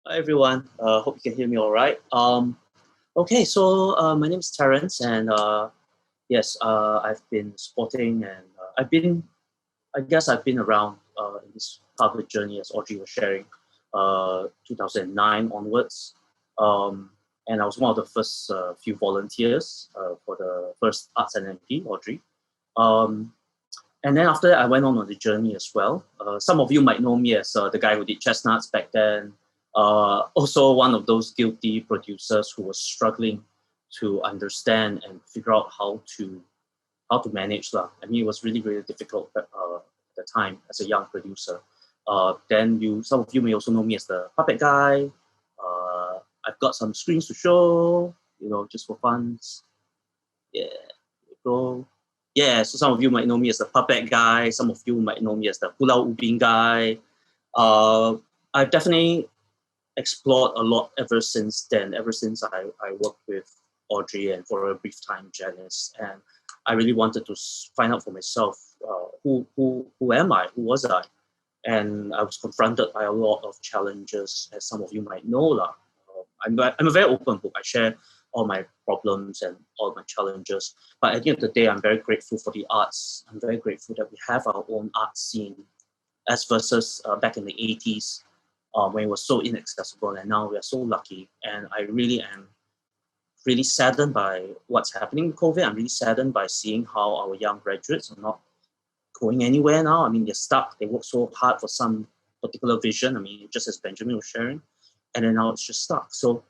Hi everyone. Hope you can hear me all right. My name is Terence, and yes, I've been supporting, and I guess I've been around in this public journey as Audrey was sharing, 2009 onwards, um, and I was one of the first few volunteers for the first Arts NMP, Audrey. Um, and then after that, I went on the journey as well. Some of you might know me as the guy who did chestnuts back then. Also, one of those guilty producers who was struggling to understand and figure out how to manage lah. I mean, it was really really difficult at the time as a young producer. Some of you may also know me as the puppet guy. I've got some screens to show, just for fun. Yeah, go. Yeah, so some of you might know me as the puppet guy. Some of you might know me as the Pulau Ubin guy. I've definitely explored a lot ever since then, ever since I worked with Audrey and for a brief time Janice. And I really wanted to find out for myself who am I, who was I? And I was confronted by a lot of challenges, as some of you might know. I'm a very open book. I share all my problems and all my challenges. But at the end of the day, I'm very grateful for the arts. I'm very grateful that we have our own art scene as versus back in the 80s when it was so inaccessible. And now we are so lucky. And I really am really saddened by what's happening with COVID. I'm really saddened by seeing how our young graduates are not going anywhere now. I mean, they're stuck. They work so hard for some particular vision. I mean, just as Benjamin was sharing, and then now it's just stuck. So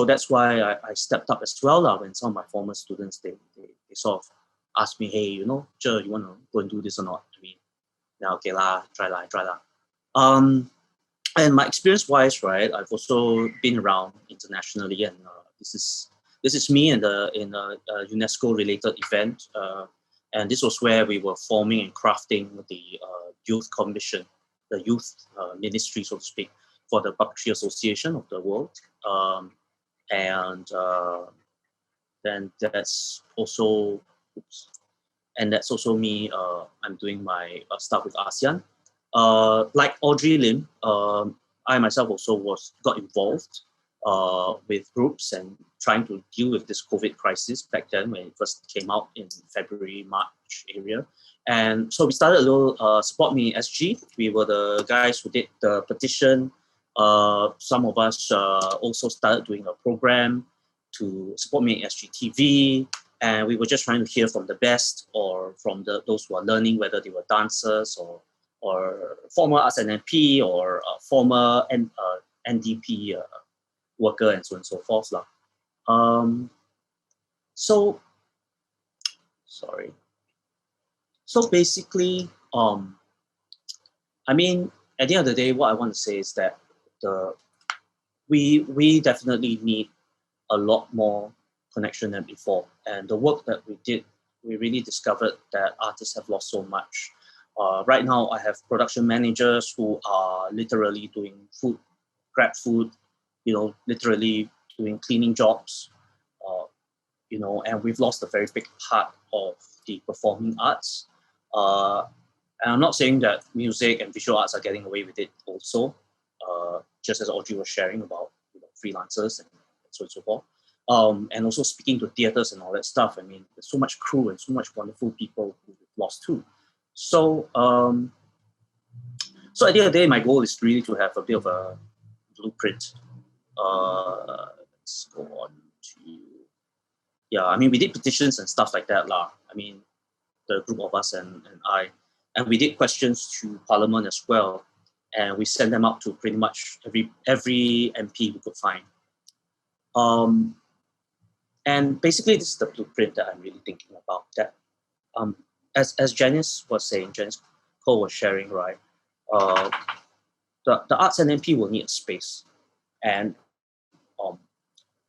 that's why I stepped up as well. When some of my former students, they sort of asked me, hey, Jer, you want to go and do this or not? I mean, now, okay lah, try lah. And my experience-wise, right, I've also been around internationally, and this is me in a UNESCO-related event. And this was where we were forming and crafting the youth commission, the youth ministry, so to speak, for the Puppetry Association of the world. Then that's also, that's also me. I'm doing my stuff with ASEAN. Like Audrey Lim, I myself also got involved with groups and trying to deal with this COVID crisis back then when it first came out in February, March area. And so we started a little Support Me SG. We were the guys who did the petition. Some of us also started doing a program to Support Me SG TV. And we were just trying to hear from the best or from those who are learning, whether they were dancers or former Arts NMP or former NDP worker and so on and so forth. So basically, I mean, at the end of the day, what I want to say is that we definitely need a lot more connection than before. And the work that we did, we really discovered that artists have lost so much. Right now, I have production managers who are literally doing grab food, literally doing cleaning jobs, and we've lost a very big part of the performing arts. And I'm not saying that music and visual arts are getting away with it also, just as Audrey was sharing about freelancers and so on and so forth. And also speaking to theaters and all that stuff. I mean, there's so much crew and so much wonderful people who we've lost too. So at the end of the day, my goal is really to have a bit of a blueprint. Let's go on to, I mean, we did petitions and stuff like that lah. I mean, the group of us and I, and we did questions to Parliament as well, and we sent them out to pretty much every MP we could find. And basically, this is the blueprint that I'm really thinking about. That, as Janice was saying, Janice Cole was sharing, right? The Arts NMP will need a space, and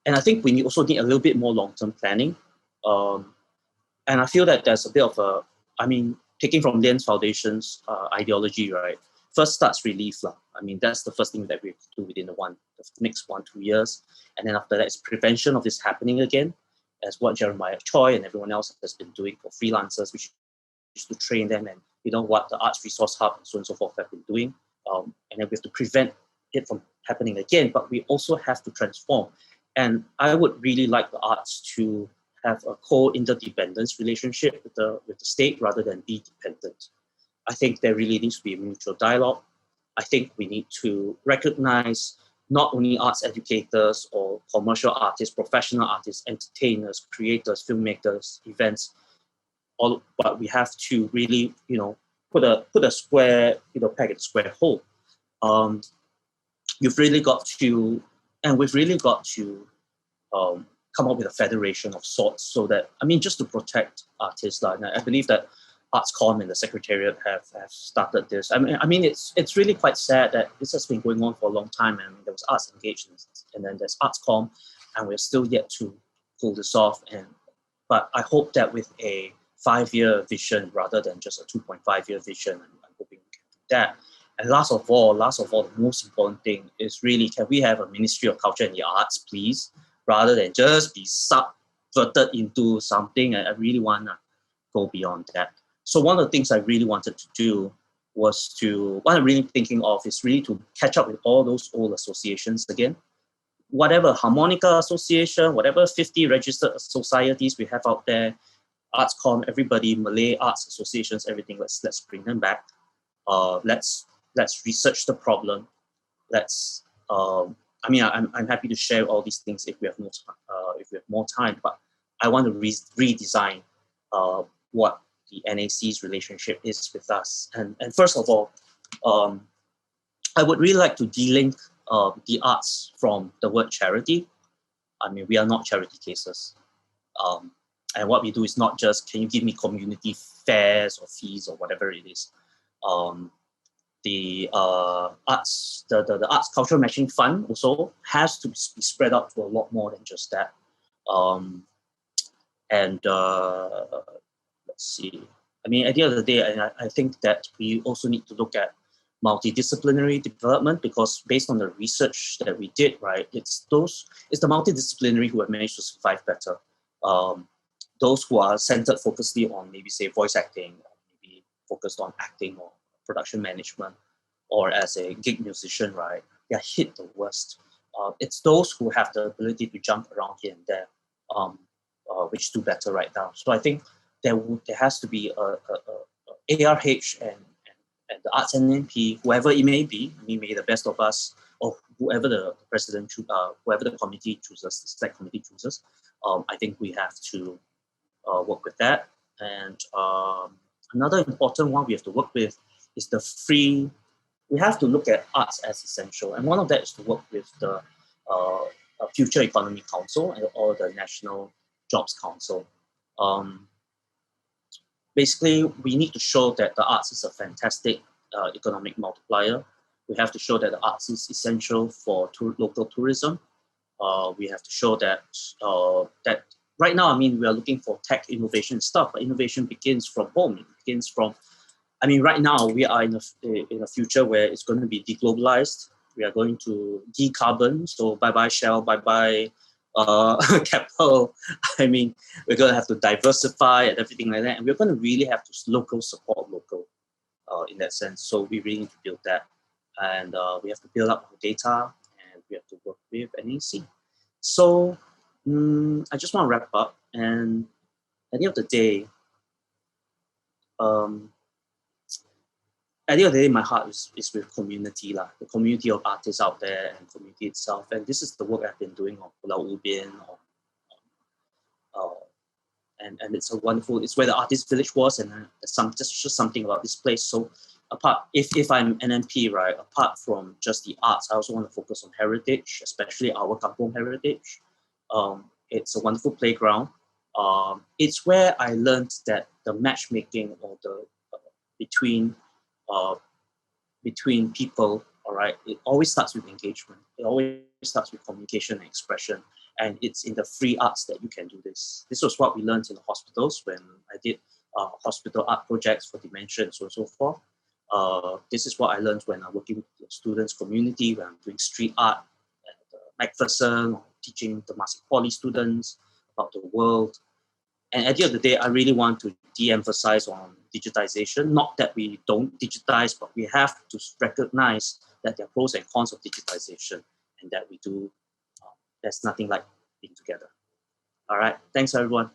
I think we also need a little bit more long-term planning. And I feel that there's a bit of a, I mean, taking from Lian's Foundation's ideology, right? First starts relief lah. I mean, that's the first thing that we do within the next 1-2 years. And then after that, it's prevention of this happening again, as what Jeremiah Choi and everyone else has been doing for freelancers, which is to train them, and what the Arts Resource Hub and so on and so forth have been doing. And then we have to prevent it from happening again, but we also have to transform. And I would really like the arts to have a co-interdependence relationship with the state rather than be dependent. I think there really needs to be a mutual dialogue. I think we need to recognize not only arts educators or commercial artists, professional artists, entertainers, creators, filmmakers, events, all, but we have to really, put a square, peg in a square hole. You've really got to, and we've really got to come up with a federation of sorts so that, just to protect artists. And I believe that ArtsCom and the Secretariat have started this. It's really quite sad that this has been going on for a long time, and there was arts engagement, and then there's ArtsCom, and we're still yet to pull this off. But I hope that with a 5-year vision rather than just a 2.5-year vision, I'm hoping we can do that. And last of all, the most important thing is really, can we have a Ministry of Culture and the Arts, please, rather than just be subverted into something? I really want to go beyond that. So one of the things I really wanted to do was what I'm really thinking of is really to catch up with all those old associations again. Whatever harmonica association, whatever 50 registered societies we have out there, ArtsCom, everybody, Malay arts associations, everything, let's bring them back. Let's research the problem. I'm happy to share all these things if we have more time, but I want to redesign what the NAC's relationship is with us. And first of all, I would really like to delink the arts from the word charity. We are not charity cases. And what we do is not just, can you give me community fairs or fees or whatever it is. The arts cultural matching fund also has to be spread out to a lot more than just that. Let's see. At the end of the day, I think that we also need to look at multidisciplinary development, because based on the research that we did, right, it's the multidisciplinary who have managed to survive better. Those who are centered focusedly on maybe say voice acting, or maybe focused on acting or production management, or as a gig musician, right, they are hit the worst. It's those who have the ability to jump around here and there, which do better right now. So I think there has to be a ARH and the Arts NMP, whoever it may be, may the best of us, or whoever the president, whoever the committee chooses, the select committee chooses. I think we have to work with that. And another important one we have to work with is we have to look at arts as essential. And one of that is to work with the Future Economy Council or the National Jobs Council. Basically, we need to show that the arts is a fantastic economic multiplier. We have to show that the arts is essential for local tourism. We have to show that right now, we are looking for tech innovation stuff, but innovation begins from home. It begins from, right now we are in a future where it's going to be deglobalized. We are going to decarbon. So bye-bye Shell, bye-bye capital. We're going to have to diversify and everything like that. And we're going to really have to support local in that sense. So we really need to build that. And we have to build up our data, and we have to work with NAC. So I just want to wrap up. And at the end of the day, my heart is with community, the community of artists out there and community itself. And this is the work I've been doing on Pulau Ubin, and it's it's where the artist village was, and there's just something about this place. So if I'm NMP, right, apart from just the arts, I also want to focus on heritage, especially our kampung heritage. It's a wonderful playground. It's where I learned that the matchmaking or between people, all right, it always starts with engagement. It always starts with communication and expression. And it's in the free arts that you can do this. This was what we learned in the hospitals when I did hospital art projects for dementia and so forth. This is what I learned when I'm working with the students community, when I'm doing street art at Macpherson, or teaching the Temasek Poly students about the world. And at the end of the day, I really want to de-emphasize on digitization. Not that we don't digitize, but we have to recognize that there are pros and cons of digitization, and that we do, there's nothing like being together. All right. Thanks, everyone.